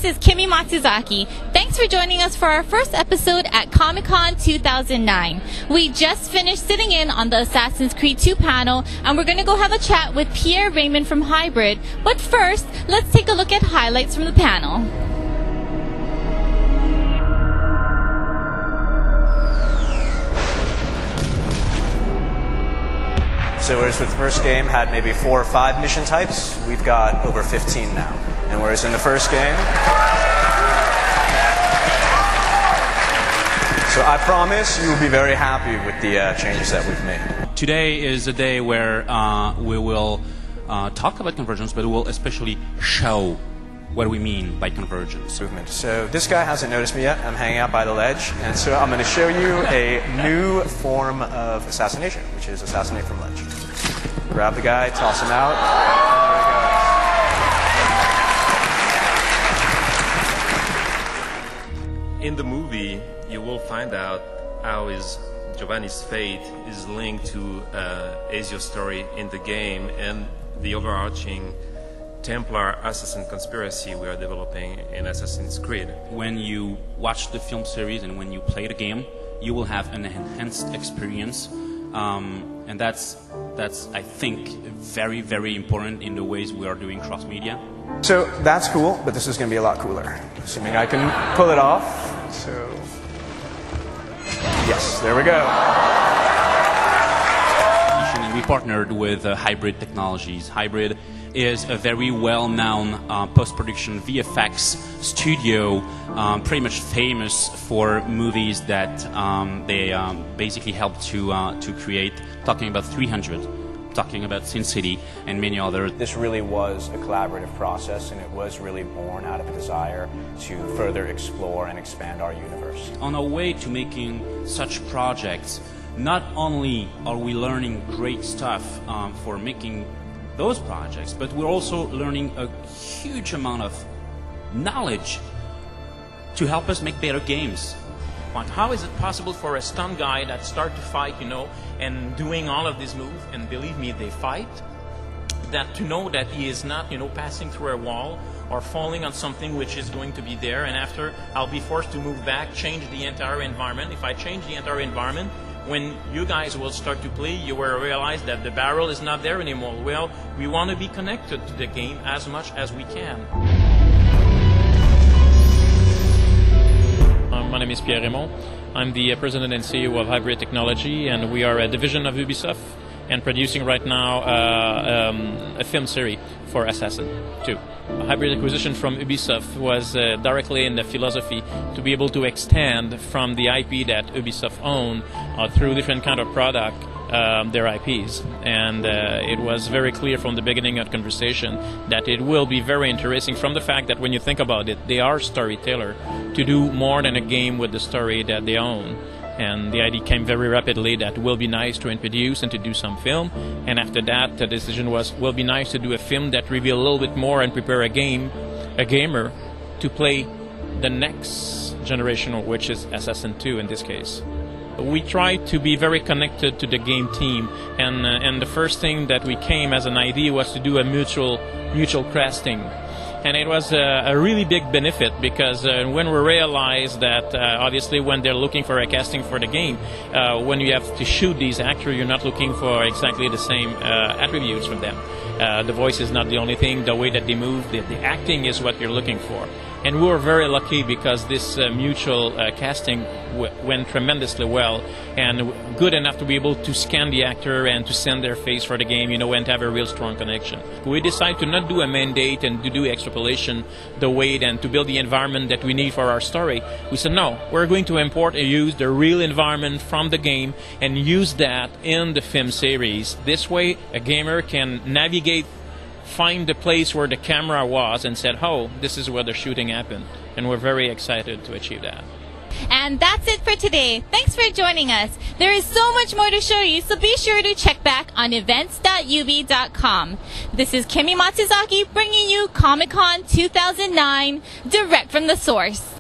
This is Kimi Matsuzaki. Thanks for joining us for our first episode at Comic-Con 2009. We just finished sitting in on the Assassin's Creed 2 panel, and we're going to go have a chat with Pierre Raymond from Hybrid. But first, let's take a look at highlights from the panel. So whereas with the first game had maybe 4 or 5 mission types, we've got over 15 now. And whereas in the first game, so I promise you will be very happy with the changes that we've made. Today is a day where we will talk about convergence, but we will especially show what we mean by convergence. So this guy hasn't noticed me yet. I'm hanging out by the ledge, and so I'm going to show you a new form of assassination, which is assassinate from ledge. Grab the guy, toss him out. In the movie, you will find out how Giovanni's fate is linked to Ezio's story in the game and the overarching Templar assassin conspiracy we are developing in Assassin's Creed. When you watch the film series and when you play the game, you will have an enhanced experience, and that's I think very, very important in the ways we are doing cross-media. So that's cool, but this is going to be a lot cooler, assuming I can pull it off. So yes, there we go. We partnered with Hybrid Technologies. Hybrid is a very well-known post-production VFX studio, pretty much famous for movies that they basically helped to create, talking about 300, talking about Sin City, and many others. This really was a collaborative process, and it was really born out of a desire to further explore and expand our universe. On our way to making such projects, not only are we learning great stuff for making those projects, but we're also learning a huge amount of knowledge to help us make better games. But how is it possible for a stunt guy that start to fight, and doing all of these moves, and believe me, they fight, that to know that he is not, passing through a wall or falling on something which is going to be there, and after I'll be forced to move back, change the entire environment. If I change the entire environment, when you guys will start to play, you will realize that the barrel is not there anymore. Well, we want to be connected to the game as much as we can. My name is Pierre Raymond. I'm the president and CEO of Hybrid Technology, and we are a division of Ubisoft and producing right now a film series for Assassin 2. A hybrid acquisition from Ubisoft was directly in the philosophy to be able to extend from the IP that Ubisoft own through different kind of product their IPs. And it was very clear from the beginning of the conversation that it will be very interesting from the fact that when you think about it, they are storyteller to do more than a game with the story that they own. And the idea came very rapidly that it will be nice to introduce and to do some film. And after that, the decision was, will be nice to do a film that reveal a little bit more and prepare a gamer to play the next generation, which is Assassin 2 in this case. We try to be very connected to the game team, and the first thing that we came as an idea was to do a mutual casting. And it was a really big benefit because when we realized that obviously when they're looking for a casting for the game, when you have to shoot these actors, you're not looking for exactly the same attributes from them. The voice is not the only thing, the way that they move, the acting is what you're looking for. And we were very lucky because this mutual casting went tremendously well and good enough to be able to scan the actor and to send their face for the game, and to have a real strong connection. We decided to not do a mandate and to do extrapolation the way and to build the environment that we need for our story. We said, no, we're going to import and use the real environment from the game and use that in the film series. This way, a gamer can navigate, find the place where the camera was and said, oh, this is where the shooting happened. And we're very excited to achieve that. And that's it for today. Thanks for joining us. There is so much more to show you, so be sure to check back on events.ubi.com. This is Kimi Matsuzaki bringing you Comic-Con 2009 direct from the source.